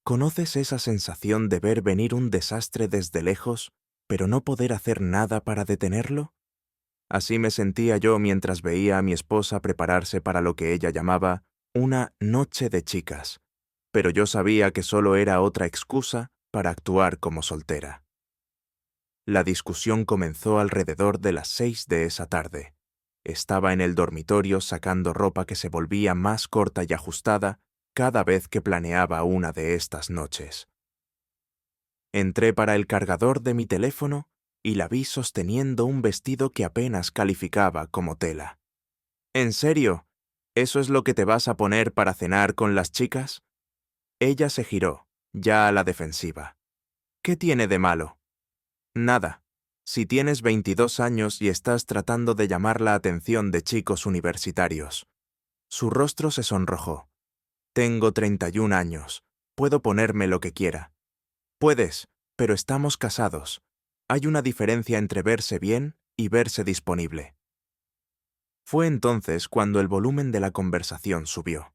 ¿Conoces esa sensación de ver venir un desastre desde lejos, pero no poder hacer nada para detenerlo? Así me sentía yo mientras veía a mi esposa prepararse para lo que ella llamaba una noche de chicas, pero yo sabía que solo era otra excusa para actuar como soltera. La discusión comenzó alrededor de las 6 de esa tarde. Estaba en el dormitorio sacando ropa que se volvía más corta y ajustada cada vez que planeaba una de estas noches. Entré para el cargador de mi teléfono y la vi sosteniendo un vestido que apenas calificaba como tela. ¿En serio? ¿Eso es lo que te vas a poner para cenar con las chicas? Ella se giró, ya a la defensiva. ¿Qué tiene de malo? Nada. Si tienes 22 años y estás tratando de llamar la atención de chicos universitarios. Su rostro se sonrojó. Tengo 31 años. Puedo ponerme lo que quiera. Puedes, pero estamos casados. Hay una diferencia entre verse bien y verse disponible. Fue entonces cuando el volumen de la conversación subió.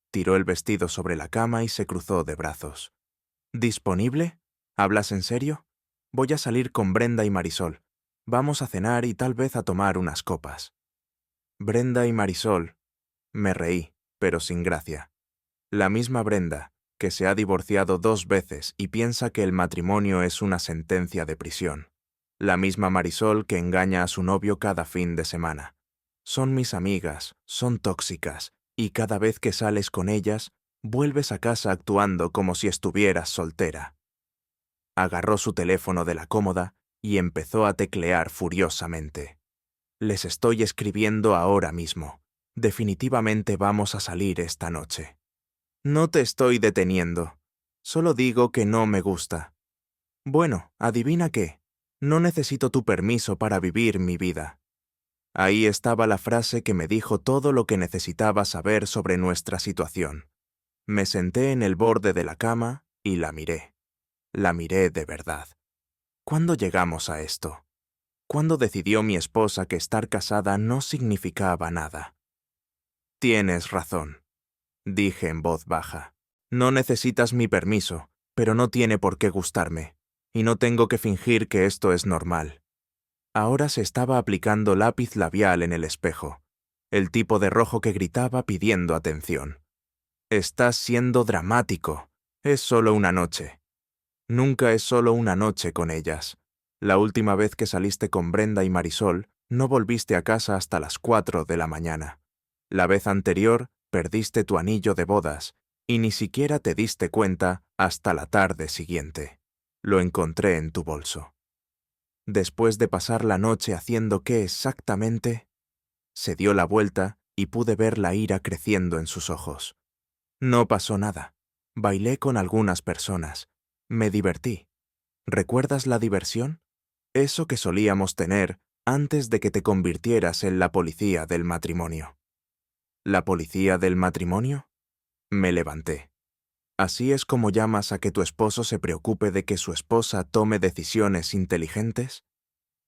Tiró el vestido sobre la cama y se cruzó de brazos. ¿Disponible? ¿Hablas en serio? Voy a salir con Brenda y Marisol. Vamos a cenar y tal vez a tomar unas copas. Brenda y Marisol. Me reí, pero sin gracia. La misma Brenda, que se ha divorciado 2 veces y piensa que el matrimonio es una sentencia de prisión. La misma Marisol que engaña a su novio cada fin de semana. Son mis amigas, son tóxicas, y cada vez que sales con ellas, vuelves a casa actuando como si estuvieras soltera. Agarró su teléfono de la cómoda y empezó a teclear furiosamente. Les estoy escribiendo ahora mismo. Definitivamente vamos a salir esta noche. No te estoy deteniendo. Solo digo que no me gusta. Bueno, adivina qué. No necesito tu permiso para vivir mi vida. Ahí estaba la frase que me dijo todo lo que necesitaba saber sobre nuestra situación. Me senté en el borde de la cama y la miré. La miré de verdad. ¿Cuándo llegamos a esto? ¿Cuándo decidió mi esposa que estar casada no significaba nada? Tienes razón, dije en voz baja. No necesitas mi permiso, pero no tiene por qué gustarme, y no tengo que fingir que esto es normal. Ahora se estaba aplicando lápiz labial en el espejo, el tipo de rojo que gritaba pidiendo atención. Estás siendo dramático. Es solo una noche. Nunca es solo una noche con ellas. La última vez que saliste con Brenda y Marisol, no volviste a casa hasta las 4 de la mañana. La vez anterior, perdiste tu anillo de bodas, y ni siquiera te diste cuenta hasta la tarde siguiente. Lo encontré en tu bolso. Después de pasar la noche haciendo qué exactamente, se dio la vuelta y pude ver la ira creciendo en sus ojos. No pasó nada. Bailé con algunas personas. Me divertí. ¿Recuerdas la diversión? Eso que solíamos tener antes de que te convirtieras en la policía del matrimonio. ¿La policía del matrimonio? Me levanté. ¿Así es como llamas a que tu esposo se preocupe de que su esposa tome decisiones inteligentes?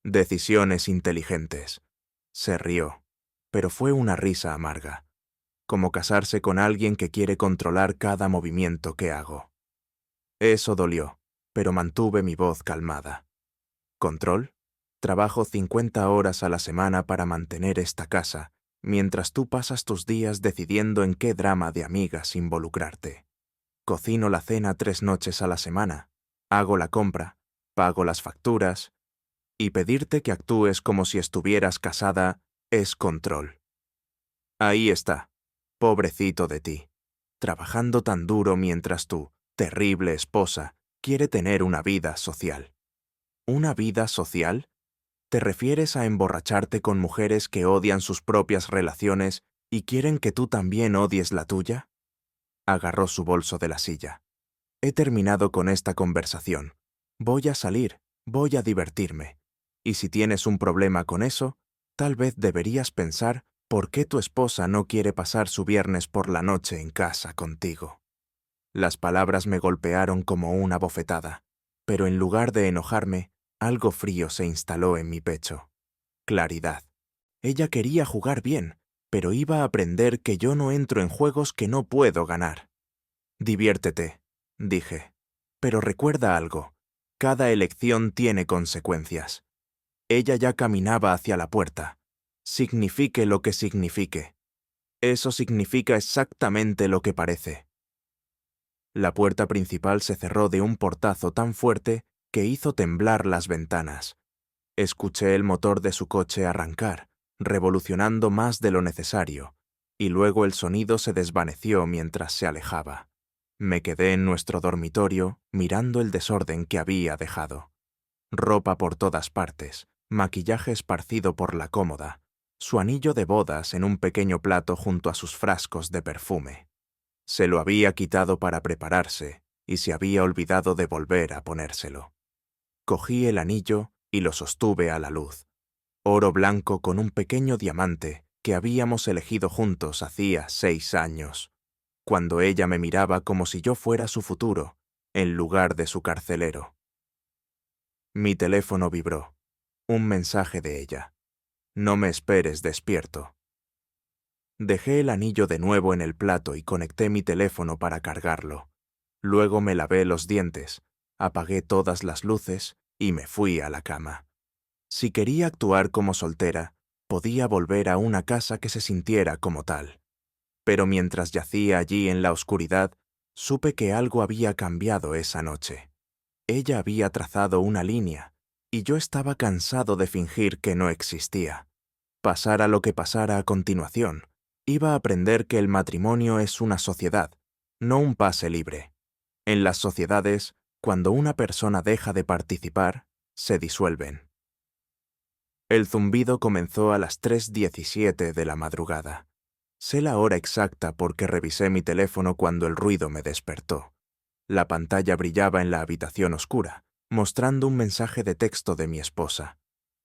Decisiones inteligentes. Se rió, pero fue una risa amarga, como casarse con alguien que quiere controlar cada movimiento que hago. Eso dolió, pero mantuve mi voz calmada. ¿Control? Trabajo 50 horas a la semana para mantener esta casa, mientras tú pasas tus días decidiendo en qué drama de amigas involucrarte. Cocino la cena 3 noches a la semana, hago la compra, pago las facturas, y pedirte que actúes como si estuvieras casada es control. Ahí está, pobrecito de ti, trabajando tan duro mientras tu terrible esposa quiere tener una vida social. ¿Una vida social? ¿Te refieres a emborracharte con mujeres que odian sus propias relaciones y quieren que tú también odies la tuya? Agarró su bolso de la silla. He terminado con esta conversación. Voy a salir, voy a divertirme. Y si tienes un problema con eso, tal vez deberías pensar por qué tu esposa no quiere pasar su viernes por la noche en casa contigo. Las palabras me golpearon como una bofetada, pero en lugar de enojarme, algo frío se instaló en mi pecho. Claridad. Ella quería jugar bien, pero iba a aprender que yo no entro en juegos que no puedo ganar. Diviértete. dije. Pero recuerda algo. Cada elección tiene consecuencias. Ella ya caminaba hacia la puerta. Signifique lo que signifique. Eso significa exactamente lo que parece. La puerta principal se cerró de un portazo tan fuerte que hizo temblar las ventanas. Escuché el motor de su coche arrancar, revolucionando más de lo necesario, y luego el sonido se desvaneció mientras se alejaba. Me quedé en nuestro dormitorio mirando el desorden que había dejado. Ropa por todas partes, maquillaje esparcido por la cómoda, su anillo de bodas en un pequeño plato junto a sus frascos de perfume. Se lo había quitado para prepararse y se había olvidado de volver a ponérselo. Cogí el anillo y lo sostuve a la luz. Oro blanco con un pequeño diamante que habíamos elegido juntos hacía 6 años, cuando ella me miraba como si yo fuera su futuro, en lugar de su carcelero. Mi teléfono vibró. Un mensaje de ella. No me esperes despierto. Dejé el anillo de nuevo en el plato y conecté mi teléfono para cargarlo. Luego me lavé los dientes, apagué todas las luces y me fui a la cama. Si quería actuar como soltera, podía volver a una casa que se sintiera como tal. Pero mientras yacía allí en la oscuridad, supe que algo había cambiado esa noche. Ella había trazado una línea, y yo estaba cansado de fingir que no existía. Pasara lo que pasara a continuación, iba a aprender que el matrimonio es una sociedad, no un pase libre. En las sociedades, cuando una persona deja de participar, se disuelven. El zumbido comenzó a las 3:17 de la madrugada. Sé la hora exacta porque revisé mi teléfono cuando el ruido me despertó. La pantalla brillaba en la habitación oscura, mostrando un mensaje de texto de mi esposa.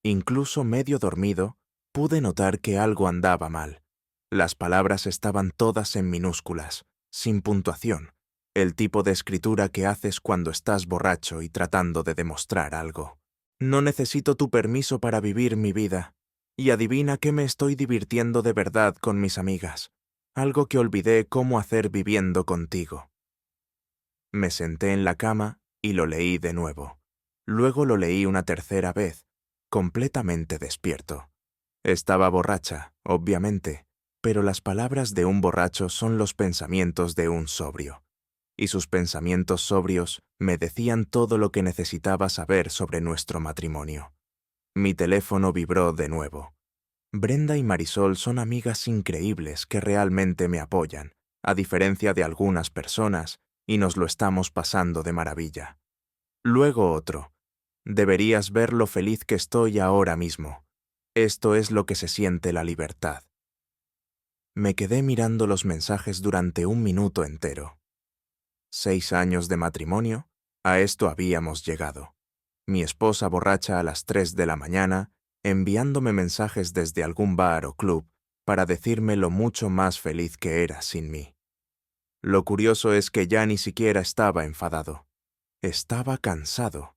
Incluso medio dormido, pude notar que algo andaba mal. Las palabras estaban todas en minúsculas, sin puntuación, el tipo de escritura que haces cuando estás borracho y tratando de demostrar algo. No necesito tu permiso para vivir mi vida. Y adivina qué me estoy divirtiendo de verdad con mis amigas. Algo que olvidé cómo hacer viviendo contigo. Me senté en la cama y lo leí de nuevo. Luego lo leí una tercera vez, completamente despierto. Estaba borracha, obviamente, pero las palabras de un borracho son los pensamientos de un sobrio. Y sus pensamientos sobrios me decían todo lo que necesitaba saber sobre nuestro matrimonio. Mi teléfono vibró de nuevo. Brenda y Marisol son amigas increíbles que realmente me apoyan, a diferencia de algunas personas, y nos lo estamos pasando de maravilla. Luego otro. Deberías ver lo feliz que estoy ahora mismo. Esto es lo que se siente la libertad. Me quedé mirando los mensajes durante un minuto entero. 6 años de matrimonio, a esto habíamos llegado. Mi esposa borracha a las 3 de la mañana, enviándome mensajes desde algún bar o club para decirme lo mucho más feliz que era sin mí. Lo curioso es que ya ni siquiera estaba enfadado. Estaba cansado.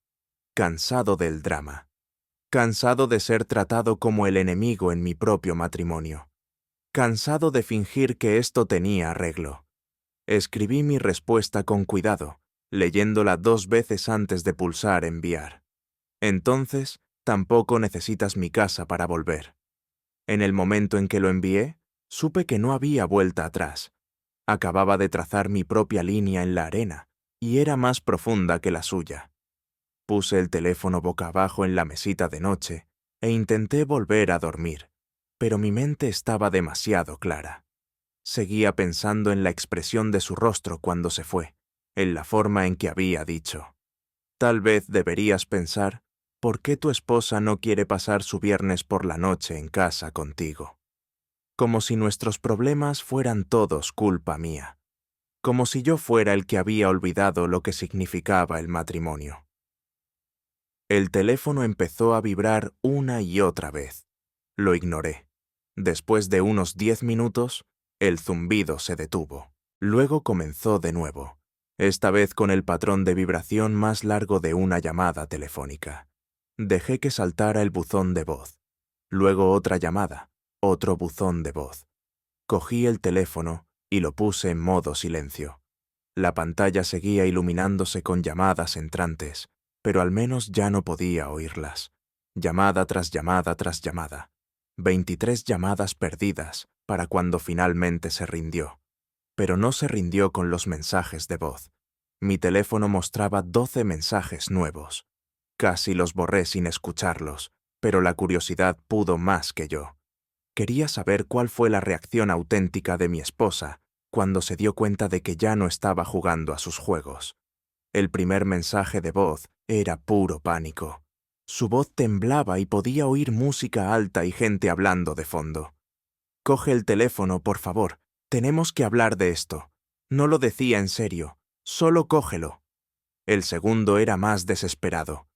Cansado del drama. Cansado de ser tratado como el enemigo en mi propio matrimonio. Cansado de fingir que esto tenía arreglo. Escribí mi respuesta con cuidado, leyéndola 2 veces antes de pulsar enviar. Entonces, tampoco necesitas mi casa para volver. En el momento en que lo envié, supe que no había vuelta atrás. Acababa de trazar mi propia línea en la arena, y era más profunda que la suya. Puse el teléfono boca abajo en la mesita de noche e intenté volver a dormir, pero mi mente estaba demasiado clara. Seguía pensando en la expresión de su rostro cuando se fue, en la forma en que había dicho. Tal vez deberías pensar, ¿por qué tu esposa no quiere pasar su viernes por la noche en casa contigo? Como si nuestros problemas fueran todos culpa mía. Como si yo fuera el que había olvidado lo que significaba el matrimonio. El teléfono empezó a vibrar una y otra vez. Lo ignoré. Después de unos 10 minutos, el zumbido se detuvo. Luego comenzó de nuevo, esta vez con el patrón de vibración más largo de una llamada telefónica. Dejé que saltara el buzón de voz. Luego otra llamada, otro buzón de voz. Cogí el teléfono y lo puse en modo silencio. La pantalla seguía iluminándose con llamadas entrantes, pero al menos ya no podía oírlas. Llamada tras llamada tras llamada. 23 llamadas perdidas para cuando finalmente se rindió. Pero no se rindió con los mensajes de voz. Mi teléfono mostraba 12 mensajes nuevos. Casi los borré sin escucharlos, pero la curiosidad pudo más que yo. Quería saber cuál fue la reacción auténtica de mi esposa cuando se dio cuenta de que ya no estaba jugando a sus juegos. El primer mensaje de voz era puro pánico. Su voz temblaba y podía oír música alta y gente hablando de fondo. «Coge el teléfono, por favor. Tenemos que hablar de esto». No lo decía en serio. «Solo cógelo». El segundo era más desesperado.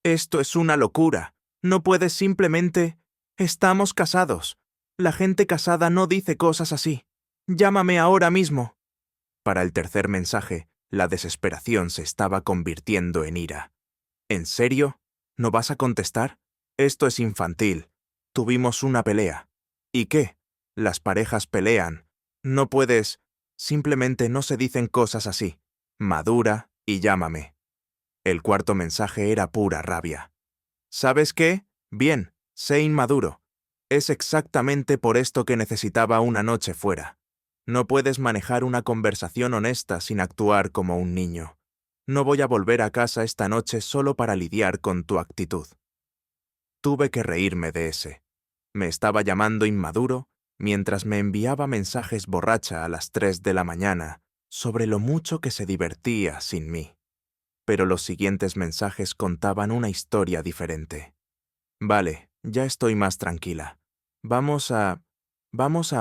«Esto es una locura. No puedes simplemente... Estamos casados. La gente casada no dice cosas así. Llámame ahora mismo». Para el tercer mensaje, la desesperación se estaba convirtiendo en ira. «¿En serio? ¿No vas a contestar? Esto es infantil. Tuvimos una pelea». «¿Y qué? Las parejas pelean. No puedes... Simplemente no se dicen cosas así. Madura y llámame». El cuarto mensaje era pura rabia. «¿Sabes qué? Bien, sé inmaduro. Es exactamente por esto que necesitaba una noche fuera. No puedes manejar una conversación honesta sin actuar como un niño. No voy a volver a casa esta noche solo para lidiar con tu actitud». Tuve que reírme de ese. Me estaba llamando inmaduro mientras me enviaba mensajes borracha a las 3 de la mañana sobre lo mucho que se divertía sin mí. Pero los siguientes mensajes contaban una historia diferente. «Vale, ya estoy más tranquila. Vamos a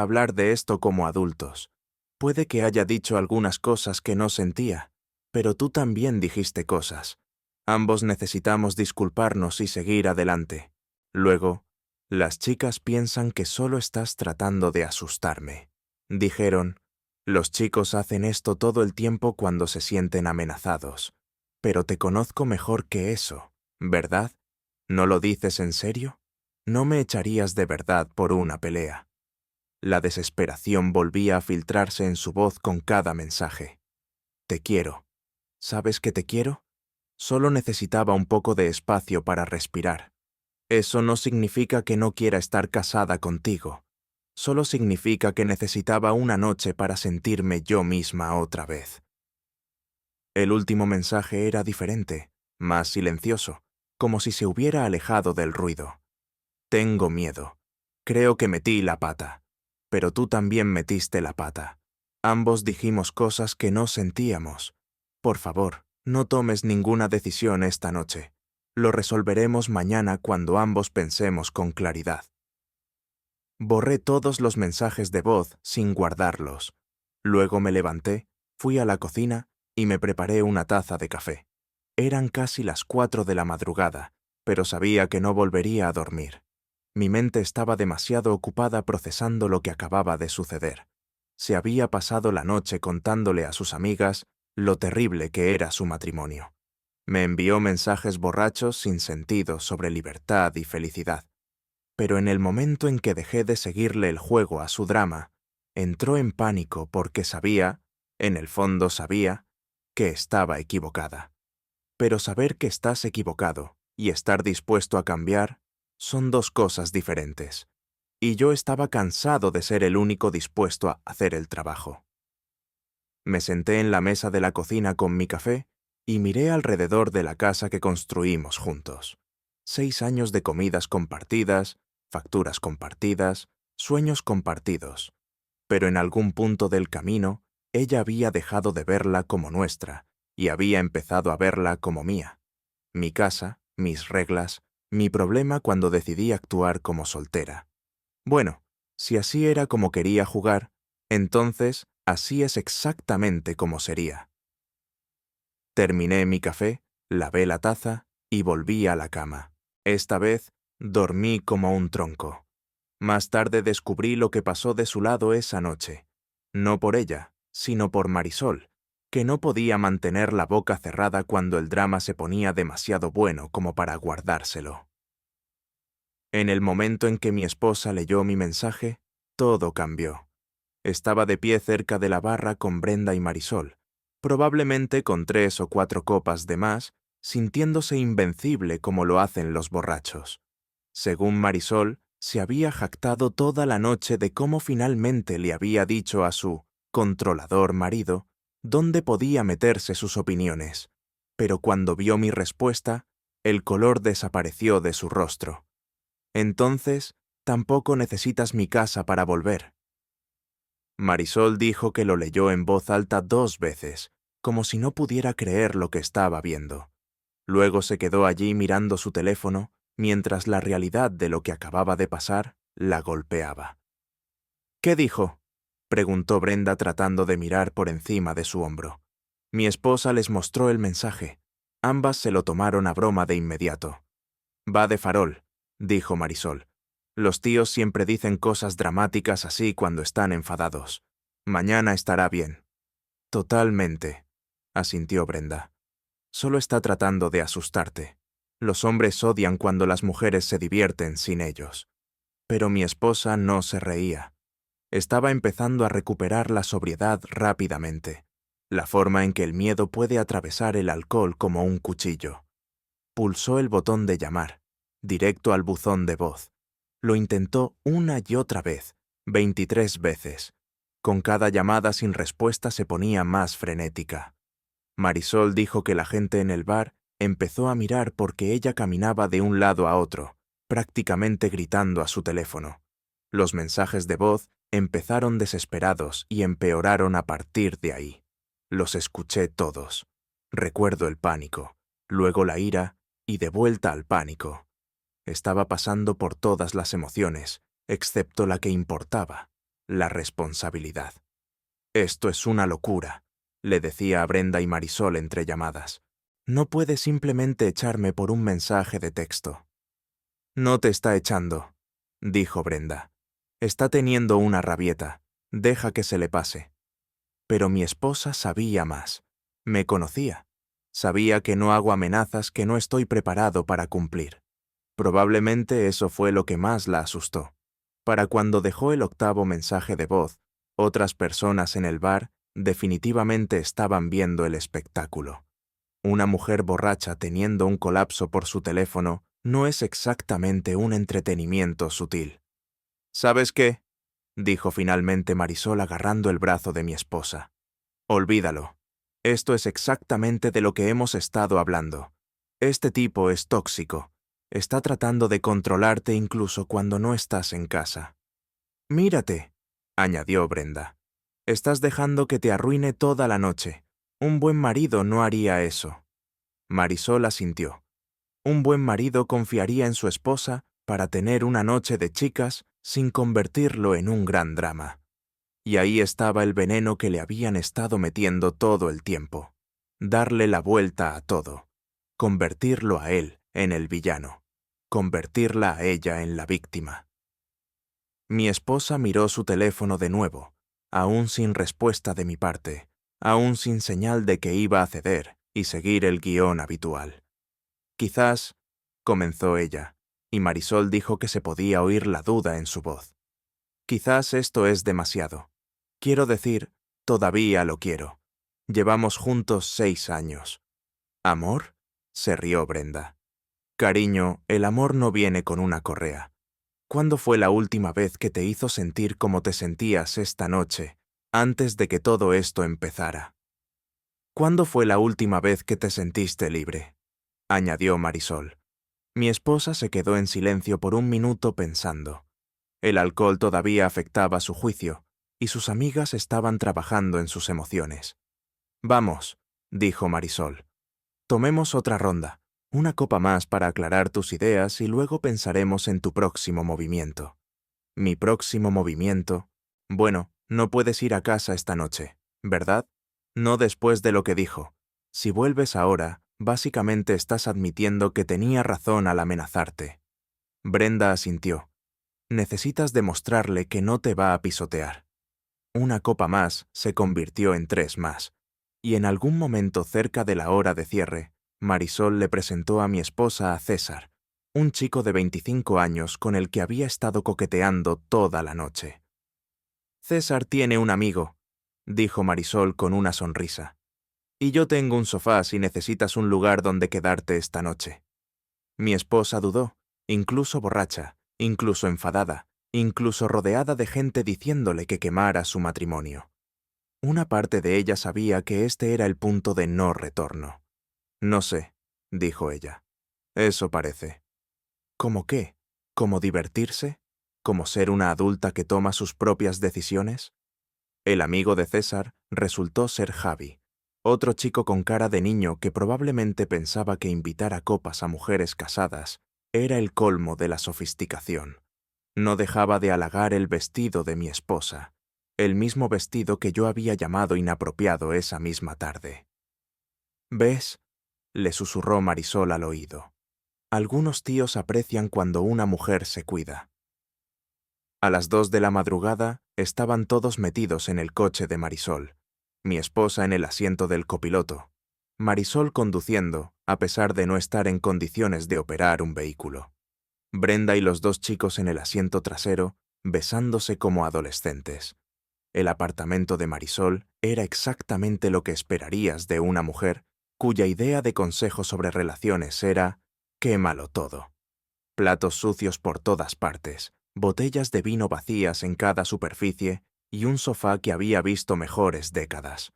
hablar de esto como adultos. Puede que haya dicho algunas cosas que no sentía, pero tú también dijiste cosas. Ambos necesitamos disculparnos y seguir adelante. Luego, las chicas piensan que solo estás tratando de asustarme». Dijeron, «Los chicos hacen esto todo el tiempo cuando se sienten amenazados. Pero te conozco mejor que eso, ¿verdad? ¿No lo dices en serio? No me echarías de verdad por una pelea». La desesperación volvía a filtrarse en su voz con cada mensaje. «Te quiero. ¿Sabes que te quiero? Solo necesitaba un poco de espacio para respirar. Eso no significa que no quiera estar casada contigo. Solo significa que necesitaba una noche para sentirme yo misma otra vez». El último mensaje era diferente, más silencioso, como si se hubiera alejado del ruido. «Tengo miedo. Creo que metí la pata. Pero tú también metiste la pata. Ambos dijimos cosas que no sentíamos. Por favor, no tomes ninguna decisión esta noche. Lo resolveremos mañana cuando ambos pensemos con claridad». Borré todos los mensajes de voz sin guardarlos. Luego me levanté, fui a la cocina y me preparé una taza de café. Eran casi las 4 de la madrugada, pero sabía que no volvería a dormir. Mi mente estaba demasiado ocupada procesando lo que acababa de suceder. Se había pasado la noche contándole a sus amigas lo terrible que era su matrimonio. Me envió mensajes borrachos sin sentido sobre libertad y felicidad. Pero en el momento en que dejé de seguirle el juego a su drama, entró en pánico porque sabía, en el fondo sabía, que estaba equivocada. Pero saber que estás equivocado y estar dispuesto a cambiar son dos cosas diferentes. Y yo estaba cansado de ser el único dispuesto a hacer el trabajo. Me senté en la mesa de la cocina con mi café y miré alrededor de la casa que construimos juntos. 6 años de comidas compartidas, facturas compartidas, sueños compartidos. Pero en algún punto del camino, ella había dejado de verla como nuestra y había empezado a verla como mía. Mi casa, mis reglas, mi problema cuando decidí actuar como soltera. Bueno, si así era como quería jugar, entonces así es exactamente como sería. Terminé mi café, lavé la taza y volví a la cama. Esta vez dormí como un tronco. Más tarde descubrí lo que pasó de su lado esa noche. No por ella, sino por Marisol, que no podía mantener la boca cerrada cuando el drama se ponía demasiado bueno como para guardárselo. En el momento en que mi esposa leyó mi mensaje, todo cambió. Estaba de pie cerca de la barra con Brenda y Marisol, probablemente con 3 o 4 copas de más, sintiéndose invencible como lo hacen los borrachos. Según Marisol, se había jactado toda la noche de cómo finalmente le había dicho a su controlador marido dónde podía meterse sus opiniones, pero cuando vio mi respuesta, el color desapareció de su rostro. Entonces, tampoco necesitas mi casa para volver. Marisol dijo que lo leyó en voz alta 2 veces, como si no pudiera creer lo que estaba viendo. Luego se quedó allí mirando su teléfono, mientras la realidad de lo que acababa de pasar la golpeaba. ¿Qué dijo?, preguntó Brenda tratando de mirar por encima de su hombro. Mi esposa les mostró el mensaje. Ambas se lo tomaron a broma de inmediato. Va de farol, dijo Marisol. Los tíos siempre dicen cosas dramáticas así cuando están enfadados. Mañana estará bien. Totalmente, asintió Brenda. Solo está tratando de asustarte. Los hombres odian cuando las mujeres se divierten sin ellos. Pero mi esposa no se reía. Estaba empezando a recuperar la sobriedad rápidamente, la forma en que el miedo puede atravesar el alcohol como un cuchillo. Pulsó el botón de llamar, directo al buzón de voz. Lo intentó una y otra vez, 23 veces. Con cada llamada sin respuesta se ponía más frenética. Marisol dijo que la gente en el bar empezó a mirar porque ella caminaba de un lado a otro, prácticamente gritando a su teléfono. Los mensajes de voz empezaron desesperados y empeoraron a partir de ahí. Los escuché todos. Recuerdo el pánico, luego la ira y de vuelta al pánico. Estaba pasando por todas las emociones, excepto la que importaba, la responsabilidad. Esto es una locura, le decía a Brenda y Marisol entre llamadas. No puedes simplemente echarme por un mensaje de texto. No te está echando, dijo Brenda. Está teniendo una rabieta. Deja que se le pase. Pero mi esposa sabía más. Me conocía. Sabía que no hago amenazas que no estoy preparado para cumplir. Probablemente eso fue lo que más la asustó. Para cuando dejó el 8º mensaje de voz, otras personas en el bar definitivamente estaban viendo el espectáculo. Una mujer borracha teniendo un colapso por su teléfono no es exactamente un entretenimiento sutil. ¿Sabes qué?, dijo finalmente Marisol agarrando el brazo de mi esposa. Olvídalo. Esto es exactamente de lo que hemos estado hablando. Este tipo es tóxico. Está tratando de controlarte incluso cuando no estás en casa. Mírate, añadió Brenda. Estás dejando que te arruine toda la noche. Un buen marido no haría eso. Marisol asintió. Un buen marido confiaría en su esposa para tener una noche de chicas sin convertirlo en un gran drama. Y ahí estaba el veneno que le habían estado metiendo todo el tiempo. Darle la vuelta a todo. Convertirlo a él en el villano. Convertirla a ella en la víctima. Mi esposa miró su teléfono de nuevo, aún sin respuesta de mi parte, aún sin señal de que iba a ceder y seguir el guión habitual. Quizás, comenzó ella, y Marisol dijo que se podía oír la duda en su voz. Quizás esto es demasiado. Quiero decir, todavía lo quiero. Llevamos juntos 6 años. ¿Amor?, se rió Brenda. Cariño, el amor no viene con una correa. ¿Cuándo fue la última vez que te hizo sentir como te sentías esta noche, antes de que todo esto empezara? ¿Cuándo fue la última vez que te sentiste libre?, añadió Marisol. Mi esposa se quedó en silencio por un minuto pensando. El alcohol todavía afectaba su juicio, y sus amigas estaban trabajando en sus emociones. Vamos, dijo Marisol. Tomemos otra ronda, una copa más para aclarar tus ideas y luego pensaremos en tu próximo movimiento. Mi próximo movimiento. Bueno, no puedes ir a casa esta noche, ¿verdad? No después de lo que dijo. Si vuelves ahora, básicamente estás admitiendo que tenía razón al amenazarte. Brenda asintió. Necesitas demostrarle que no te va a pisotear. Una copa más se convirtió en 3 más, y en algún momento cerca de la hora de cierre, Marisol le presentó a mi esposa a César, un chico de 25 años con el que había estado coqueteando toda la noche. César tiene un amigo, dijo Marisol con una sonrisa. Y yo tengo un sofá si necesitas un lugar donde quedarte esta noche. Mi esposa dudó, incluso borracha, incluso enfadada, incluso rodeada de gente diciéndole que quemara su matrimonio. Una parte de ella sabía que este era el punto de no retorno. No sé, dijo ella. Eso parece. ¿Cómo qué? ¿Cómo divertirse? ¿Cómo ser una adulta que toma sus propias decisiones? El amigo de César resultó ser Javi, otro chico con cara de niño que probablemente pensaba que invitar a copas a mujeres casadas era el colmo de la sofisticación. No dejaba de halagar el vestido de mi esposa, el mismo vestido que yo había llamado inapropiado esa misma tarde. ¿Ves?, le susurró Marisol al oído. Algunos tíos aprecian cuando una mujer se cuida. A las 2 de la madrugada estaban todos metidos en el coche de Marisol, mi esposa en el asiento del copiloto, Marisol conduciendo, a pesar de no estar en condiciones de operar un vehículo. Brenda y los 2 chicos en el asiento trasero, besándose como adolescentes. El apartamento de Marisol era exactamente lo que esperarías de una mujer cuya idea de consejo sobre relaciones era «quémalo todo». Platos sucios por todas partes, botellas de vino vacías en cada superficie y un sofá que había visto mejores décadas.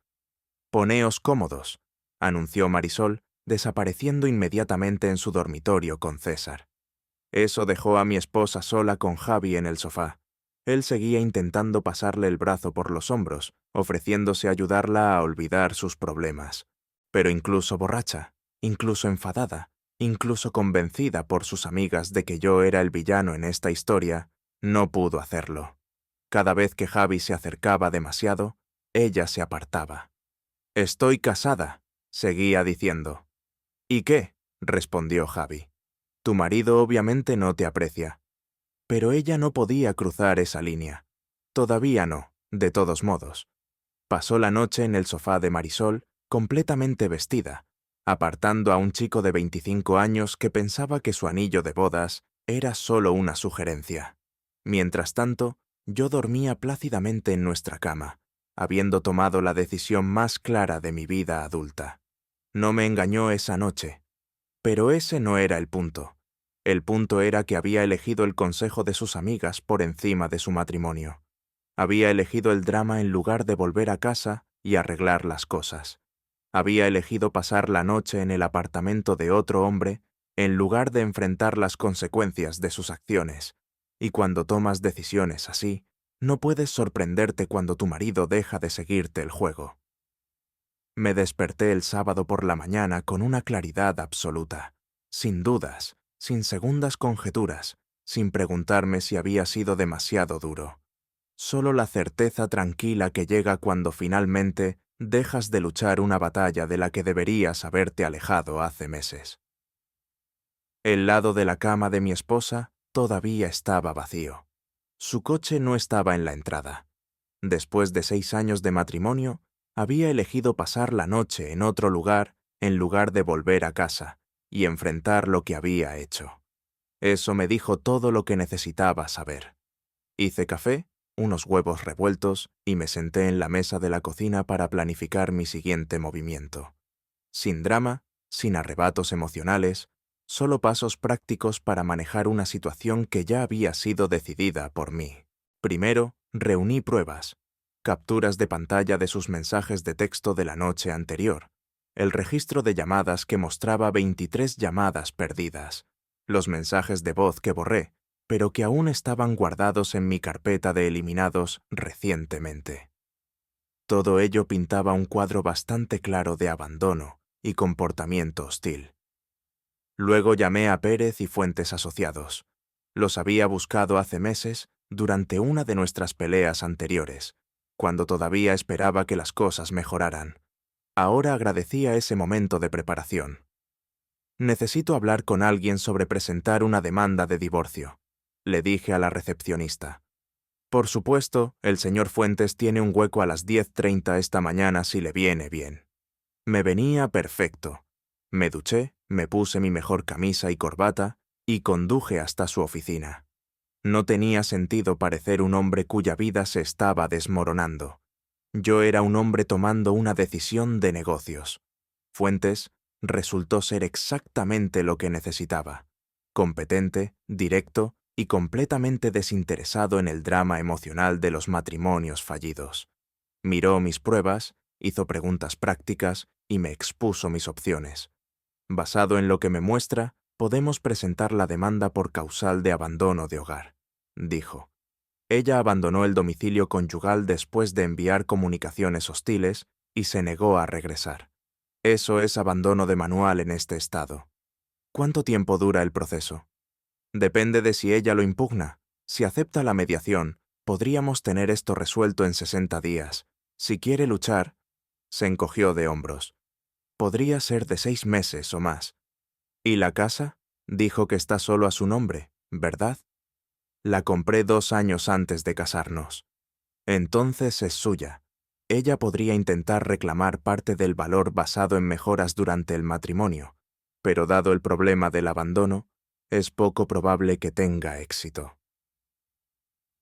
«Poneos cómodos», anunció Marisol, desapareciendo inmediatamente en su dormitorio con César. Eso dejó a mi esposa sola con Javi en el sofá. Él seguía intentando pasarle el brazo por los hombros, ofreciéndose a ayudarla a olvidar sus problemas. Pero incluso borracha, incluso enfadada, incluso convencida por sus amigas de que yo era el villano en esta historia, no pudo hacerlo. Cada vez que Javi se acercaba demasiado, ella se apartaba. «Estoy casada», seguía diciendo. «¿Y qué?», respondió Javi. «Tu marido obviamente no te aprecia». Pero ella no podía cruzar esa línea. Todavía no, de todos modos. Pasó la noche en el sofá de Marisol, completamente vestida, apartando a un chico de 25 años que pensaba que su anillo de bodas era solo una sugerencia. Mientras tanto, yo dormía plácidamente en nuestra cama, habiendo tomado la decisión más clara de mi vida adulta. No me engañó esa noche. Pero ese no era el punto. El punto era que había elegido el consejo de sus amigas por encima de su matrimonio. Había elegido el drama en lugar de volver a casa y arreglar las cosas. Había elegido pasar la noche en el apartamento de otro hombre en lugar de enfrentar las consecuencias de sus acciones. Y cuando tomas decisiones así, no puedes sorprenderte cuando tu marido deja de seguirte el juego. Me desperté el sábado por la mañana con una claridad absoluta, sin dudas, sin segundas conjeturas, sin preguntarme si había sido demasiado duro. Solo la certeza tranquila que llega cuando finalmente dejas de luchar una batalla de la que deberías haberte alejado hace meses. El lado de la cama de mi esposa todavía estaba vacío. Su coche no estaba en la entrada. Después de 6 años de matrimonio, había elegido pasar la noche en otro lugar en lugar de volver a casa y enfrentar lo que había hecho. Eso me dijo todo lo que necesitaba saber. Hice café, unos huevos revueltos y me senté en la mesa de la cocina para planificar mi siguiente movimiento. Sin drama, sin arrebatos emocionales, solo pasos prácticos para manejar una situación que ya había sido decidida por mí. Primero, reuní pruebas, capturas de pantalla de sus mensajes de texto de la noche anterior, el registro de llamadas que mostraba 23 llamadas perdidas, los mensajes de voz que borré, pero que aún estaban guardados en mi carpeta de eliminados recientemente. Todo ello pintaba un cuadro bastante claro de abandono y comportamiento hostil. Luego llamé a Pérez y Fuentes Asociados. Los había buscado hace meses durante una de nuestras peleas anteriores, cuando todavía esperaba que las cosas mejoraran. Ahora agradecía ese momento de preparación. «Necesito hablar con alguien sobre presentar una demanda de divorcio», le dije a la recepcionista. «Por supuesto, el señor Fuentes tiene un hueco a las 10:30 esta mañana si le viene bien». Me venía perfecto. Me duché, me puse mi mejor camisa y corbata y conduje hasta su oficina. No tenía sentido parecer un hombre cuya vida se estaba desmoronando. Yo era un hombre tomando una decisión de negocios. Fuentes resultó ser exactamente lo que necesitaba: competente, directo y completamente desinteresado en el drama emocional de los matrimonios fallidos. Miró mis pruebas, hizo preguntas prácticas y me expuso mis opciones. Basado en lo que me muestra, podemos presentar la demanda por causal de abandono de hogar, dijo. Ella abandonó el domicilio conyugal después de enviar comunicaciones hostiles y se negó a regresar. Eso es abandono de manual en este estado. ¿Cuánto tiempo dura el proceso? Depende de si ella lo impugna. Si acepta la mediación, podríamos tener esto resuelto en 60 días. Si quiere luchar, se encogió de hombros. Podría ser de 6 meses o más. ¿Y la casa? Dijo que está solo a su nombre, ¿verdad? La compré 2 años antes de casarnos. Entonces es suya. Ella podría intentar reclamar parte del valor basado en mejoras durante el matrimonio, pero dado el problema del abandono, es poco probable que tenga éxito.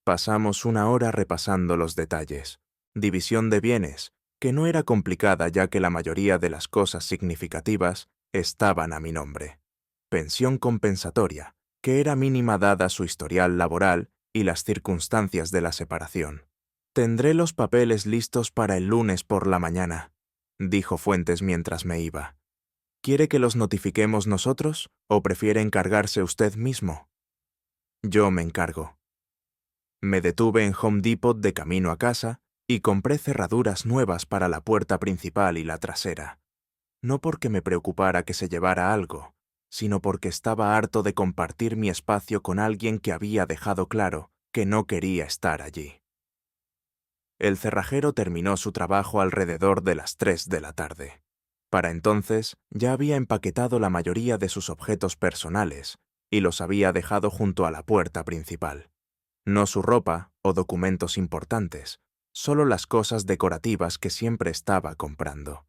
Pasamos 1 hora repasando los detalles. División de bienes, que no era complicada ya que la mayoría de las cosas significativas estaban a mi nombre. Pensión compensatoria, que era mínima dada su historial laboral y las circunstancias de la separación. Tendré los papeles listos para el lunes por la mañana, dijo Fuentes mientras me iba. ¿Quiere que los notifiquemos nosotros o prefiere encargarse usted mismo? Yo me encargo. Me detuve en Home Depot de camino a casa y compré cerraduras nuevas para la puerta principal y la trasera. No porque me preocupara que se llevara algo, sino porque estaba harto de compartir mi espacio con alguien que había dejado claro que no quería estar allí. El cerrajero terminó su trabajo alrededor de las 3 de la tarde. Para entonces ya había empaquetado la mayoría de sus objetos personales y los había dejado junto a la puerta principal. No su ropa o documentos importantes, solo las cosas decorativas que siempre estaba comprando.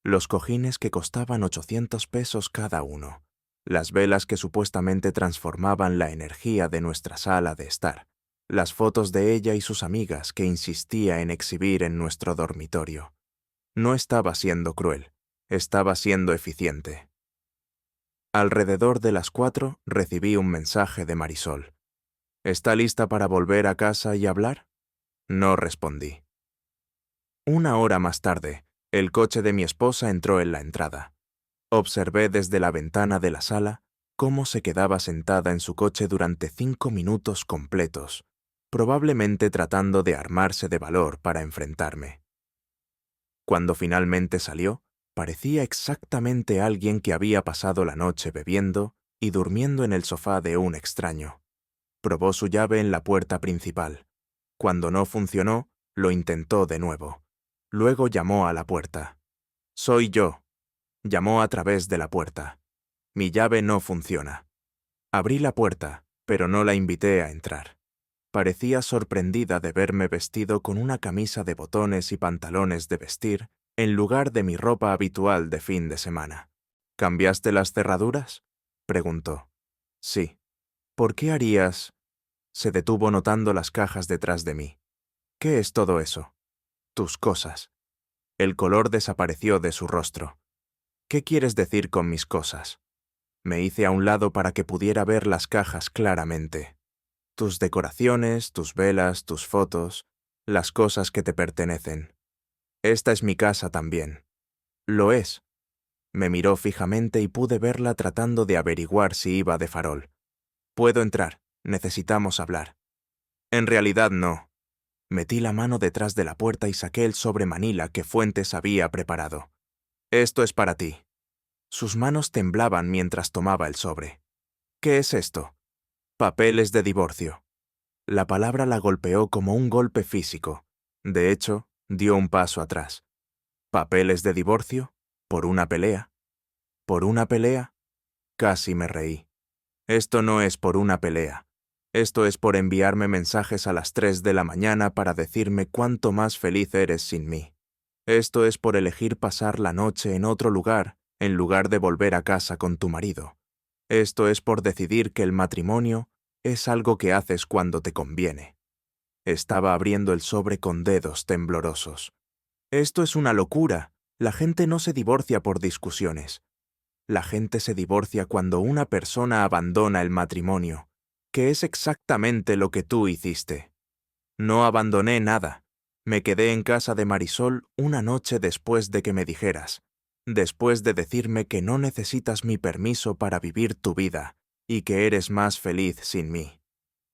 Los cojines que costaban 800 pesos cada uno, las velas que supuestamente transformaban la energía de nuestra sala de estar, las fotos de ella y sus amigas que insistía en exhibir en nuestro dormitorio. No estaba siendo cruel, estaba siendo eficiente. Alrededor de las 4 recibí un mensaje de Marisol. ¿Está lista para volver a casa y hablar? No respondí. 1 hora más tarde, el coche de mi esposa entró en la entrada. Observé desde la ventana de la sala cómo se quedaba sentada en su coche durante 5 minutos completos, probablemente tratando de armarse de valor para enfrentarme. Cuando finalmente salió, parecía exactamente alguien que había pasado la noche bebiendo y durmiendo en el sofá de un extraño. Probó su llave en la puerta principal. Cuando no funcionó, lo intentó de nuevo. Luego llamó a la puerta. «Soy yo». Llamó a través de la puerta. «Mi llave no funciona». Abrí la puerta, pero no la invité a entrar. Parecía sorprendida de verme vestido con una camisa de botones y pantalones de vestir en lugar de mi ropa habitual de fin de semana. «¿Cambiaste las cerraduras?», preguntó. «Sí». «¿Por qué harías...?» Se detuvo notando las cajas detrás de mí. «¿Qué es todo eso?» «Tus cosas». El color desapareció de su rostro. «¿Qué quieres decir con mis cosas?». Me hice a un lado para que pudiera ver las cajas claramente. «Tus decoraciones, tus velas, tus fotos, las cosas que te pertenecen. Esta es mi casa también». «Lo es». Me miró fijamente y pude verla tratando de averiguar si iba de farol. «Puedo entrar. Necesitamos hablar». «En realidad no». Metí la mano detrás de la puerta y saqué el sobre manila que Fuentes había preparado. «Esto es para ti». Sus manos temblaban mientras tomaba el sobre. «¿Qué es esto?» «Papeles de divorcio». La palabra la golpeó como un golpe físico. De hecho, dio un paso atrás. «¿Papeles de divorcio? ¿Por una pelea?» «¿Por una pelea?» Casi me reí. «Esto no es por una pelea. Esto es por enviarme mensajes a las 3 de la mañana para decirme cuánto más feliz eres sin mí. Esto es por elegir pasar la noche en otro lugar en lugar de volver a casa con tu marido. Esto es por decidir que el matrimonio es algo que haces cuando te conviene». Estaba abriendo el sobre con dedos temblorosos. Esto es una locura. La gente no se divorcia por discusiones. La gente se divorcia cuando una persona abandona el matrimonio, que es exactamente lo que tú hiciste. No abandoné nada. Me quedé en casa de Marisol una noche después de que me dijeras, después de decirme que no necesitas mi permiso para vivir tu vida y que eres más feliz sin mí.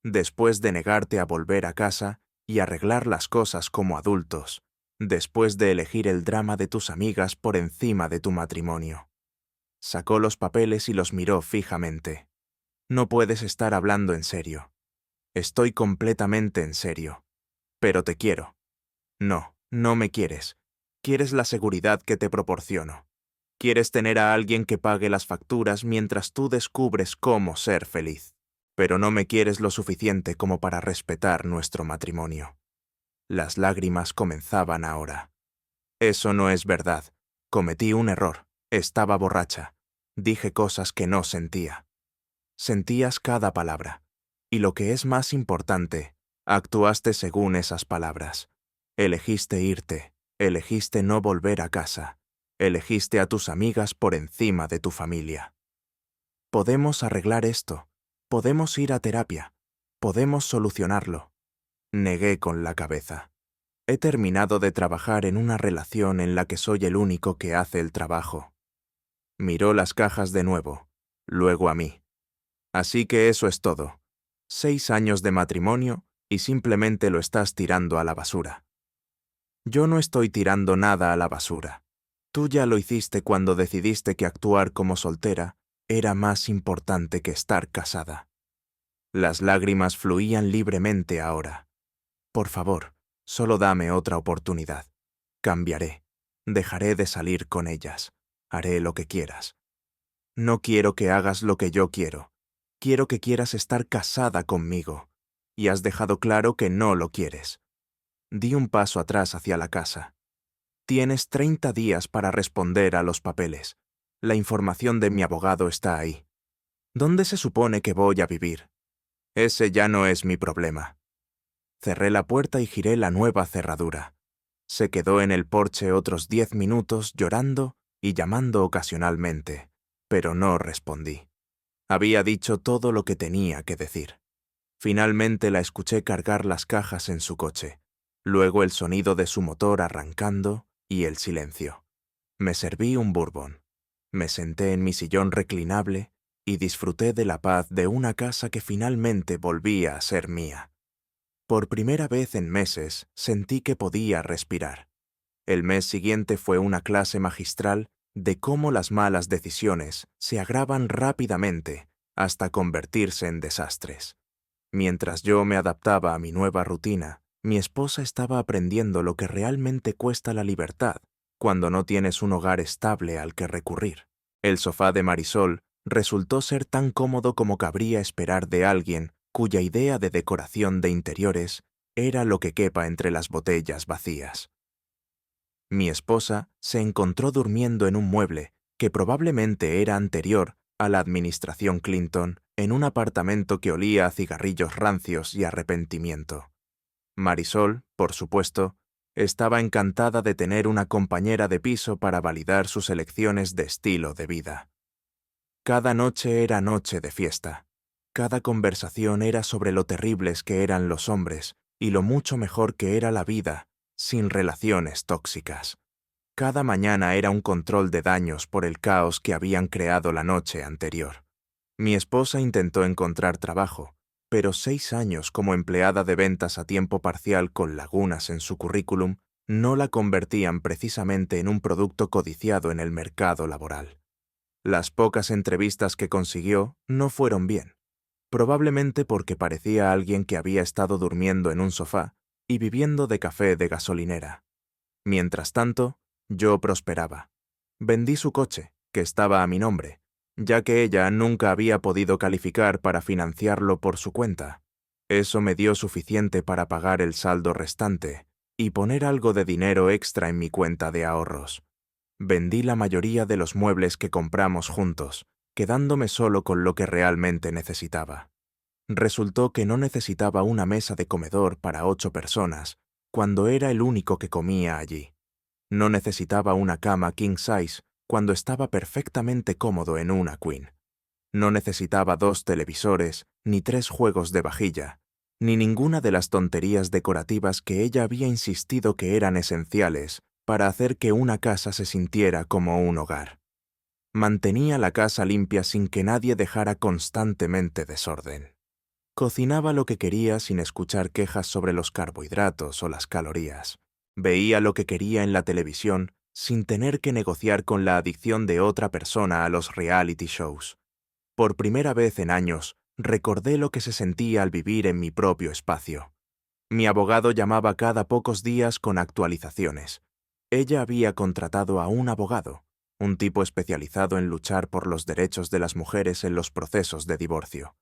Después de negarte a volver a casa y arreglar las cosas como adultos, después de elegir el drama de tus amigas por encima de tu matrimonio. Sacó los papeles y los miró fijamente. No puedes estar hablando en serio. Estoy completamente en serio. Pero te quiero. No, no me quieres. Quieres la seguridad que te proporciono. Quieres tener a alguien que pague las facturas mientras tú descubres cómo ser feliz. Pero no me quieres lo suficiente como para respetar nuestro matrimonio. Las lágrimas comenzaban ahora. Eso no es verdad. Cometí un error. Estaba borracha. Dije cosas que no sentía. Sentías cada palabra. Y lo que es más importante, actuaste según esas palabras. Elegiste irte. Elegiste no volver a casa. Elegiste a tus amigas por encima de tu familia. Podemos arreglar esto. Podemos ir a terapia. Podemos solucionarlo. Negué con la cabeza. He terminado de trabajar en una relación en la que soy el único que hace el trabajo. Miró las cajas de nuevo, luego a mí. Así que eso es todo. 6 años de matrimonio y simplemente lo estás tirando a la basura. Yo no estoy tirando nada a la basura. Tú ya lo hiciste cuando decidiste que actuar como soltera era más importante que estar casada. Las lágrimas fluían libremente ahora. Por favor, solo dame otra oportunidad. Cambiaré. Dejaré de salir con ellas. Haré lo que quieras. No quiero que hagas lo que yo quiero. Quiero que quieras estar casada conmigo. Y has dejado claro que no lo quieres. Di un paso atrás hacia la casa. Tienes 30 días para responder a los papeles. La información de mi abogado está ahí. ¿Dónde se supone que voy a vivir? Ese ya no es mi problema. Cerré la puerta y giré la nueva cerradura. Se quedó en el porche otros 10 minutos llorando y llamando ocasionalmente, pero no respondí. Había dicho todo lo que tenía que decir. Finalmente la escuché cargar las cajas en su coche, luego el sonido de su motor arrancando y el silencio. Me serví un bourbon. Me senté en mi sillón reclinable y disfruté de la paz de una casa que finalmente volvía a ser mía. Por primera vez en meses sentí que podía respirar. El mes siguiente fue una clase magistral de cómo las malas decisiones se agravan rápidamente hasta convertirse en desastres. Mientras yo me adaptaba a mi nueva rutina, mi esposa estaba aprendiendo lo que realmente cuesta la libertad cuando no tienes un hogar estable al que recurrir. El sofá de Marisol resultó ser tan cómodo como cabría esperar de alguien cuya idea de decoración de interiores era lo que quepa entre las botellas vacías. Mi esposa se encontró durmiendo en un mueble que probablemente era anterior a la administración Clinton en un apartamento que olía a cigarrillos rancios y arrepentimiento. Marisol, por supuesto, estaba encantada de tener una compañera de piso para validar sus elecciones de estilo de vida. Cada noche era noche de fiesta. Cada conversación era sobre lo terribles que eran los hombres y lo mucho mejor que era la vida sin relaciones tóxicas. Cada mañana era un control de daños por el caos que habían creado la noche anterior. Mi esposa intentó encontrar trabajo, pero 6 años como empleada de ventas a tiempo parcial con lagunas en su currículum no la convertían precisamente en un producto codiciado en el mercado laboral. Las pocas entrevistas que consiguió no fueron bien, probablemente porque parecía alguien que había estado durmiendo en un sofá y viviendo de café de gasolinera. Mientras tanto, yo prosperaba. Vendí su coche, que estaba a mi nombre, ya que ella nunca había podido calificar para financiarlo por su cuenta. Eso me dio suficiente para pagar el saldo restante y poner algo de dinero extra en mi cuenta de ahorros. Vendí la mayoría de los muebles que compramos juntos, quedándome solo con lo que realmente necesitaba. Resultó que no necesitaba una mesa de comedor para 8 personas, cuando era el único que comía allí. No necesitaba una cama king size cuando estaba perfectamente cómodo en una queen. No necesitaba 2 televisores, ni 3 juegos de vajilla, ni ninguna de las tonterías decorativas que ella había insistido que eran esenciales para hacer que una casa se sintiera como un hogar. Mantenía la casa limpia sin que nadie dejara constantemente desorden. Cocinaba lo que quería sin escuchar quejas sobre los carbohidratos o las calorías. Veía lo que quería en la televisión sin tener que negociar con la adicción de otra persona a los reality shows. Por primera vez en años, recordé lo que se sentía al vivir en mi propio espacio. Mi abogado llamaba cada pocos días con actualizaciones. Ella había contratado a un abogado, un tipo especializado en luchar por los derechos de las mujeres en los procesos de divorcio.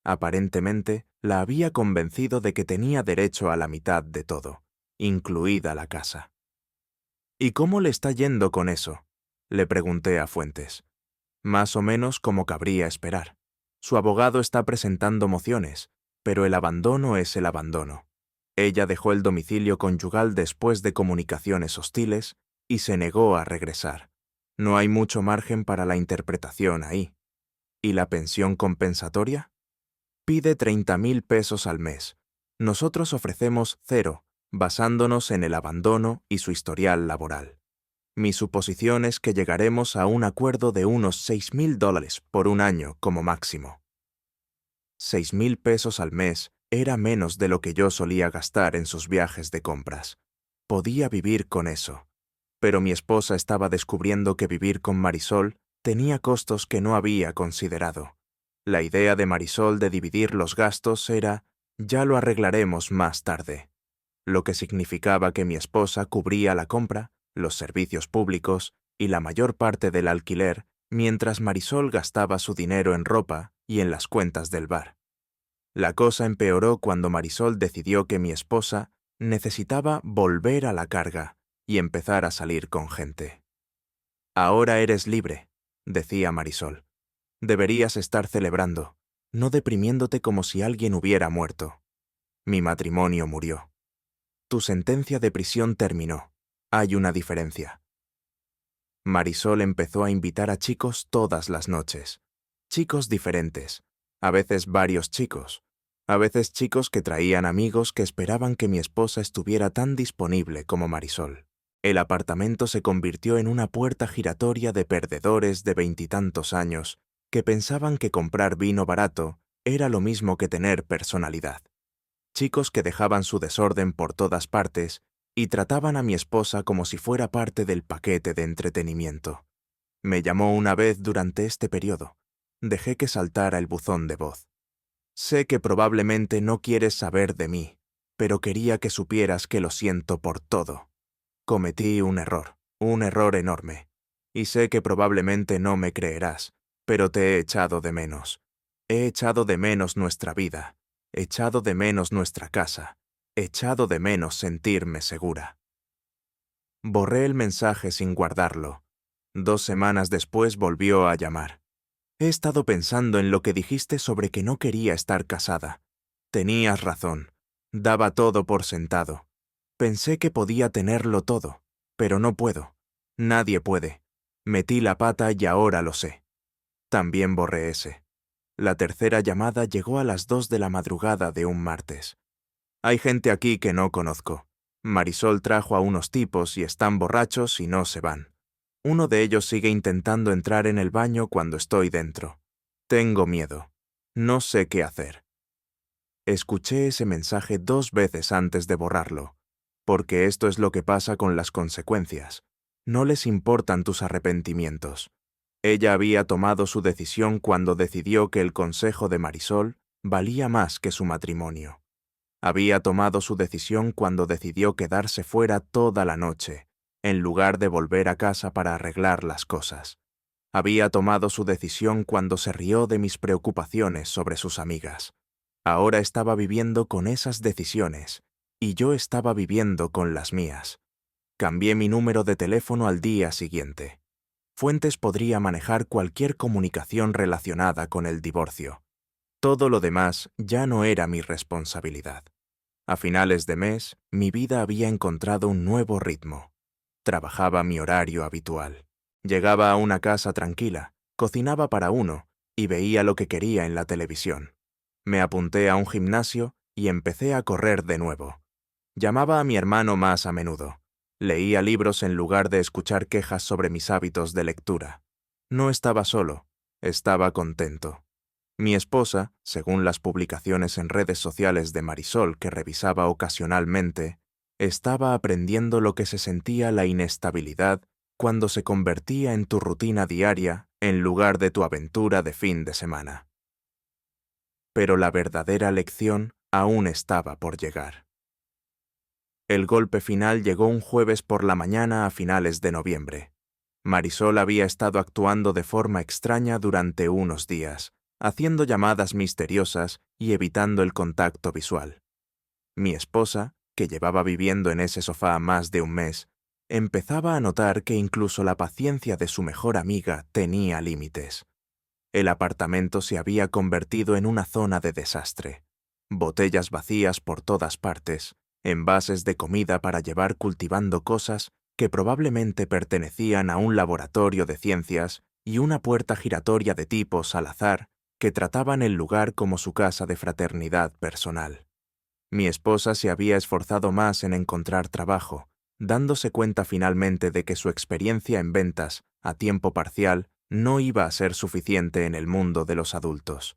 Aparentemente, la había convencido de que tenía derecho a la mitad de todo, incluida la casa. ¿Y cómo le está yendo con eso?, le pregunté a Fuentes. Más o menos como cabría esperar. Su abogado está presentando mociones, pero el abandono es el abandono. Ella dejó el domicilio conyugal después de comunicaciones hostiles y se negó a regresar. No hay mucho margen para la interpretación ahí. ¿Y la pensión compensatoria? Pide 30,000 pesos al mes. Nosotros ofrecemos 0, basándonos en el abandono y su historial laboral. Mi suposición es que llegaremos a un acuerdo de unos $6,000 por un año como máximo. 6,000 pesos al mes era menos de lo que yo solía gastar en sus viajes de compras. Podía vivir con eso. Pero mi esposa estaba descubriendo que vivir con Marisol tenía costos que no había considerado. La idea de Marisol de dividir los gastos era, ya lo arreglaremos más tarde, lo que significaba que mi esposa cubría la compra, los servicios públicos y la mayor parte del alquiler, mientras Marisol gastaba su dinero en ropa y en las cuentas del bar. La cosa empeoró cuando Marisol decidió que mi esposa necesitaba volver a la carga y empezar a salir con gente. Ahora eres libre, decía Marisol. Deberías estar celebrando, no deprimiéndote como si alguien hubiera muerto. Mi matrimonio murió. Tu sentencia de prisión terminó. Hay una diferencia. Marisol empezó a invitar a chicos todas las noches. Chicos diferentes, a veces varios chicos, a veces chicos que traían amigos que esperaban que mi esposa estuviera tan disponible como Marisol. El apartamento se convirtió en una puerta giratoria de perdedores de 20 y tantos años que pensaban que comprar vino barato era lo mismo que tener personalidad. Chicos que dejaban su desorden por todas partes y trataban a mi esposa como si fuera parte del paquete de entretenimiento. Me llamó una vez durante este periodo. Dejé que saltara el buzón de voz. Sé que probablemente no quieres saber de mí, pero quería que supieras que lo siento por todo. Cometí un error enorme. Y sé que probablemente no me creerás, pero te he echado de menos. He echado de menos nuestra vida. He echado de menos nuestra casa. He echado de menos sentirme segura. Borré el mensaje sin guardarlo. 2 semanas después volvió a llamar. He estado pensando en lo que dijiste sobre que no quería estar casada. Tenías razón. Daba todo por sentado. Pensé que podía tenerlo todo, pero no puedo. Nadie puede. Metí la pata y ahora lo sé. También borré ese. La tercera llamada llegó a las 2 de la madrugada de un martes. Hay gente aquí que no conozco. Marisol trajo a unos tipos y están borrachos y no se van. Uno de ellos sigue intentando entrar en el baño cuando estoy dentro. Tengo miedo. No sé qué hacer. Escuché ese mensaje 2 veces antes de borrarlo, porque esto es lo que pasa con las consecuencias. No les importan tus arrepentimientos. Ella había tomado su decisión cuando decidió que el consejo de Marisol valía más que su matrimonio. Había tomado su decisión cuando decidió quedarse fuera toda la noche, en lugar de volver a casa para arreglar las cosas. Había tomado su decisión cuando se rió de mis preocupaciones sobre sus amigas. Ahora estaba viviendo con esas decisiones, y yo estaba viviendo con las mías. Cambié mi número de teléfono al día siguiente. Fuentes podría manejar cualquier comunicación relacionada con el divorcio. Todo lo demás ya no era mi responsabilidad. A finales de mes, mi vida había encontrado un nuevo ritmo. Trabajaba mi horario habitual. Llegaba a una casa tranquila, cocinaba para uno y veía lo que quería en la televisión. Me apunté a un gimnasio y empecé a correr de nuevo. Llamaba a mi hermano más a menudo. Leía libros en lugar de escuchar quejas sobre mis hábitos de lectura. No estaba solo, estaba contento. Mi esposa, según las publicaciones en redes sociales de Marisol que revisaba ocasionalmente, estaba aprendiendo lo que se sentía la inestabilidad cuando se convertía en tu rutina diaria en lugar de tu aventura de fin de semana. Pero la verdadera lección aún estaba por llegar. El golpe final llegó un jueves por la mañana a finales de noviembre. Marisol había estado actuando de forma extraña durante unos días, haciendo llamadas misteriosas y evitando el contacto visual. Mi esposa, que llevaba viviendo en ese sofá más de un mes, empezaba a notar que incluso la paciencia de su mejor amiga tenía límites. El apartamento se había convertido en una zona de desastre. Botellas vacías por todas partes, envases de comida para llevar cultivando cosas que probablemente pertenecían a un laboratorio de ciencias y una puerta giratoria de tipos al azar que trataban el lugar como su casa de fraternidad personal. Mi esposa se había esforzado más en encontrar trabajo, dándose cuenta finalmente de que su experiencia en ventas, a tiempo parcial, no iba a ser suficiente en el mundo de los adultos.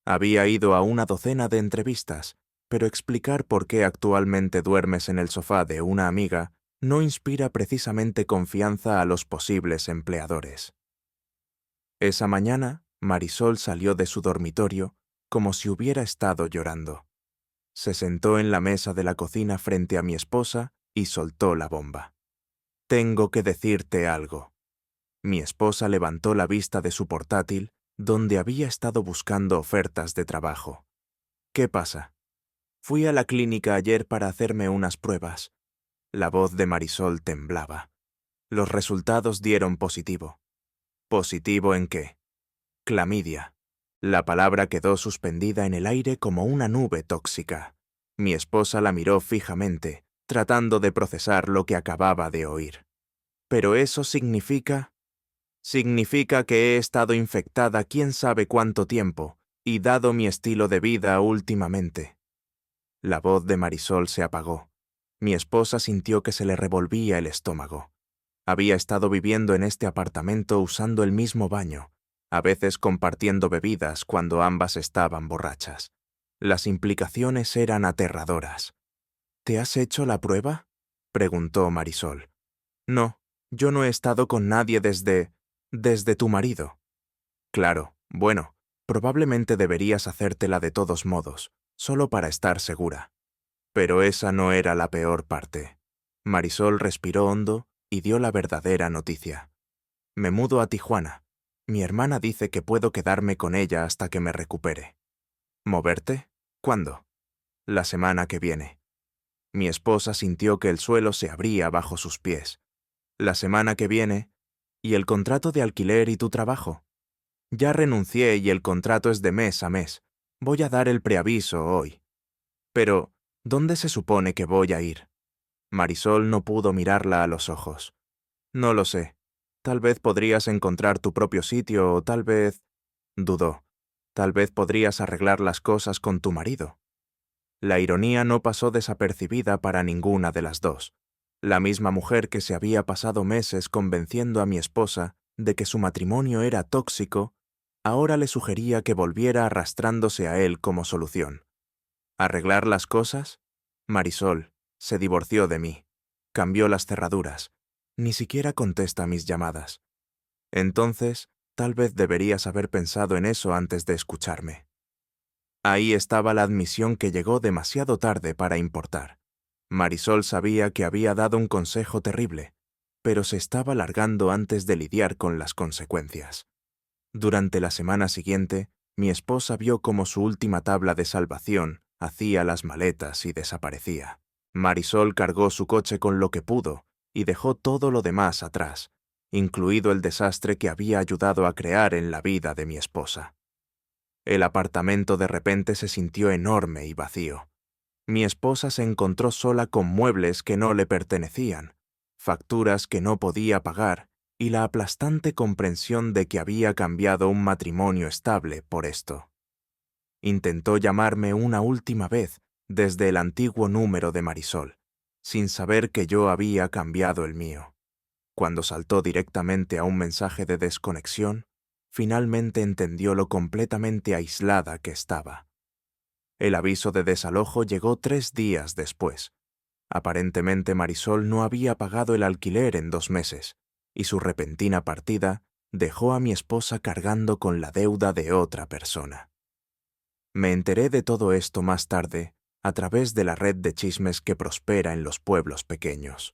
Había ido a una docena de entrevistas, pero explicar por qué actualmente duermes en el sofá de una amiga no inspira precisamente confianza a los posibles empleadores. Esa mañana, Marisol salió de su dormitorio como si hubiera estado llorando. Se sentó en la mesa de la cocina frente a mi esposa y soltó la bomba. «Tengo que decirte algo». Mi esposa levantó la vista de su portátil, donde había estado buscando ofertas de trabajo. «¿Qué pasa?» «Fui a la clínica ayer para hacerme unas pruebas». La voz de Marisol temblaba. Los resultados dieron positivo. ¿Positivo en qué? Clamidia. La palabra quedó suspendida en el aire como una nube tóxica. Mi esposa la miró fijamente, tratando de procesar lo que acababa de oír. ¿Pero eso significa? Significa que he estado infectada quién sabe cuánto tiempo, y dado mi estilo de vida últimamente. La voz de Marisol se apagó. Mi esposa sintió que se le revolvía el estómago. Había estado viviendo en este apartamento usando el mismo baño, a veces compartiendo bebidas cuando ambas estaban borrachas. Las implicaciones eran aterradoras. «¿Te has hecho la prueba?», preguntó Marisol. «No, yo no he estado con nadie desde tu marido». «Claro, bueno, probablemente deberías hacértela de todos modos, solo para estar segura». Pero esa no era la peor parte. Marisol respiró hondo y dio la verdadera noticia. «Me mudo a Tijuana. Mi hermana dice que puedo quedarme con ella hasta que me recupere». «¿Moverte? ¿Cuándo?» «La semana que viene». Mi esposa sintió que el suelo se abría bajo sus pies. «La semana que viene, ¿y el contrato de alquiler y tu trabajo?» «Ya renuncié y el contrato es de mes a mes. Voy a dar el preaviso hoy». «Pero, ¿dónde se supone que voy a ir?» Marisol no pudo mirarla a los ojos. «No lo sé. Tal vez podrías encontrar tu propio sitio o tal vez…» Dudó. «Tal vez podrías arreglar las cosas con tu marido». La ironía no pasó desapercibida para ninguna de las dos. La misma mujer que se había pasado meses convenciendo a mi esposa de que su matrimonio era tóxico, ahora le sugería que volviera arrastrándose a él como solución. ¿Arreglar las cosas? Marisol se divorció de mí, cambió las cerraduras, ni siquiera contesta mis llamadas. Entonces, tal vez deberías haber pensado en eso antes de escucharme. Ahí estaba la admisión que llegó demasiado tarde para importar. Marisol sabía que había dado un consejo terrible, pero se estaba largando antes de lidiar con las consecuencias. Durante la semana siguiente, mi esposa vio cómo su última tabla de salvación hacía las maletas y desaparecía. Marisol cargó su coche con lo que pudo y dejó todo lo demás atrás, incluido el desastre que había ayudado a crear en la vida de mi esposa. El apartamento de repente se sintió enorme y vacío. Mi esposa se encontró sola con muebles que no le pertenecían, facturas que no podía pagar y la aplastante comprensión de que había cambiado un matrimonio estable por esto. Intentó llamarme una última vez desde el antiguo número de Marisol, sin saber que yo había cambiado el mío. Cuando saltó directamente a un mensaje de desconexión, finalmente entendió lo completamente aislada que estaba. El aviso de desalojo llegó 3 días después. Aparentemente Marisol no había pagado el alquiler en 2 meses, y su repentina partida dejó a mi esposa cargando con la deuda de otra persona. Me enteré de todo esto más tarde a través de la red de chismes que prospera en los pueblos pequeños.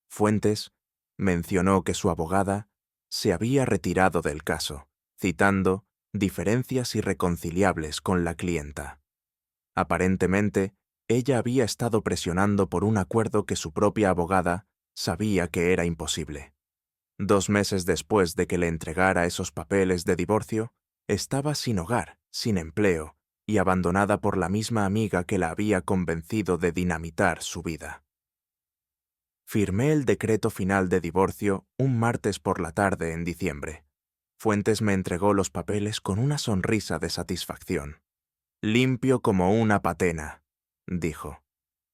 Fuentes mencionó que su abogada se había retirado del caso, citando diferencias irreconciliables con la clienta. Aparentemente, ella había estado presionando por un acuerdo que su propia abogada sabía que era imposible. 2 meses después de que le entregara esos papeles de divorcio, estaba sin hogar, sin empleo y abandonada por la misma amiga que la había convencido de dinamitar su vida. Firmé el decreto final de divorcio un martes por la tarde en diciembre. Fuentes me entregó los papeles con una sonrisa de satisfacción. «Limpio como una patena», dijo.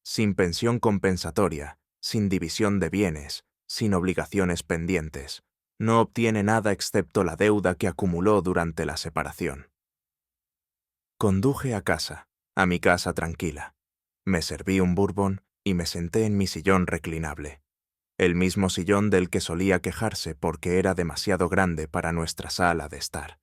«Sin pensión compensatoria, sin división de bienes, sin obligaciones pendientes. No obtiene nada excepto la deuda que acumuló durante la separación». Conduje a mi casa tranquila. Me serví un bourbon y me senté en mi sillón reclinable. El mismo sillón del que solía quejarse porque era demasiado grande para nuestra sala de estar.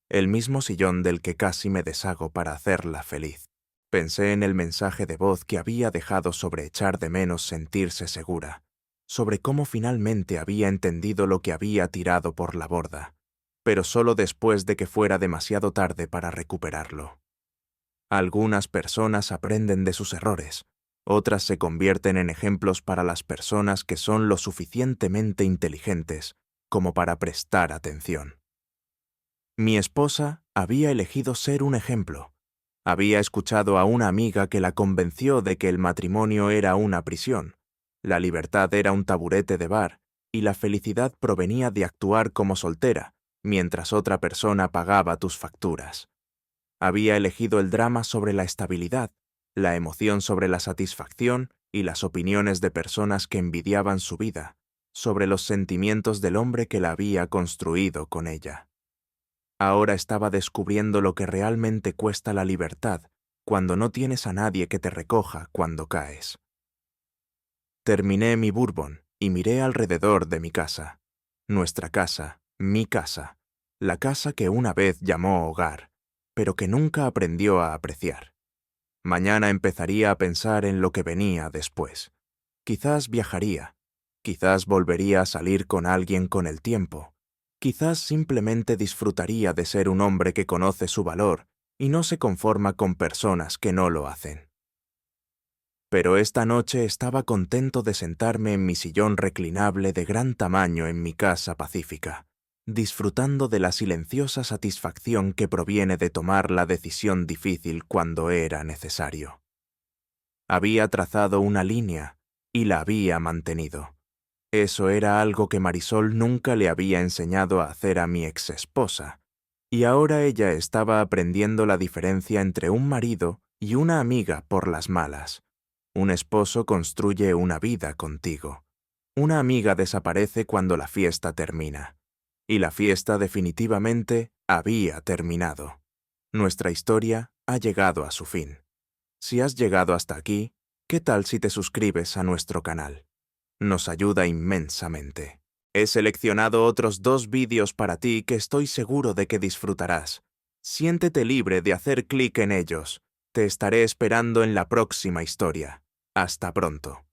El mismo sillón del que casi me deshago para hacerla feliz. Pensé en el mensaje de voz que había dejado sobre echar de menos sentirse segura, sobre cómo finalmente había entendido lo que había tirado por la borda, pero solo después de que fuera demasiado tarde para recuperarlo. Algunas personas aprenden de sus errores, otras se convierten en ejemplos para las personas que son lo suficientemente inteligentes como para prestar atención. Mi esposa había elegido ser un ejemplo. Había escuchado a una amiga que la convenció de que el matrimonio era una prisión, la libertad era un taburete de bar y la felicidad provenía de actuar como soltera, mientras otra persona pagaba tus facturas. Había elegido el drama sobre la estabilidad, la emoción sobre la satisfacción y las opiniones de personas que envidiaban su vida, sobre los sentimientos del hombre que la había construido con ella. Ahora estaba descubriendo lo que realmente cuesta la libertad cuando no tienes a nadie que te recoja cuando caes. Terminé mi bourbon y miré alrededor de mi casa. Nuestra casa, mi casa, la casa que una vez llamó hogar, pero que nunca aprendió a apreciar. Mañana empezaría a pensar en lo que venía después. Quizás viajaría, quizás volvería a salir con alguien con el tiempo, quizás simplemente disfrutaría de ser un hombre que conoce su valor y no se conforma con personas que no lo hacen. Pero esta noche estaba contento de sentarme en mi sillón reclinable de gran tamaño en mi casa pacífica, disfrutando de la silenciosa satisfacción que proviene de tomar la decisión difícil cuando era necesario. Había trazado una línea y la había mantenido. Eso era algo que Marisol nunca le había enseñado a hacer a mi exesposa, y ahora ella estaba aprendiendo la diferencia entre un marido y una amiga por las malas. Un esposo construye una vida contigo. Una amiga desaparece cuando la fiesta termina. Y la fiesta definitivamente había terminado. Nuestra historia ha llegado a su fin. Si has llegado hasta aquí, ¿qué tal si te suscribes a nuestro canal? Nos ayuda inmensamente. He seleccionado otros 2 vídeos para ti que estoy seguro de que disfrutarás. Siéntete libre de hacer clic en ellos. Te estaré esperando en la próxima historia. Hasta pronto.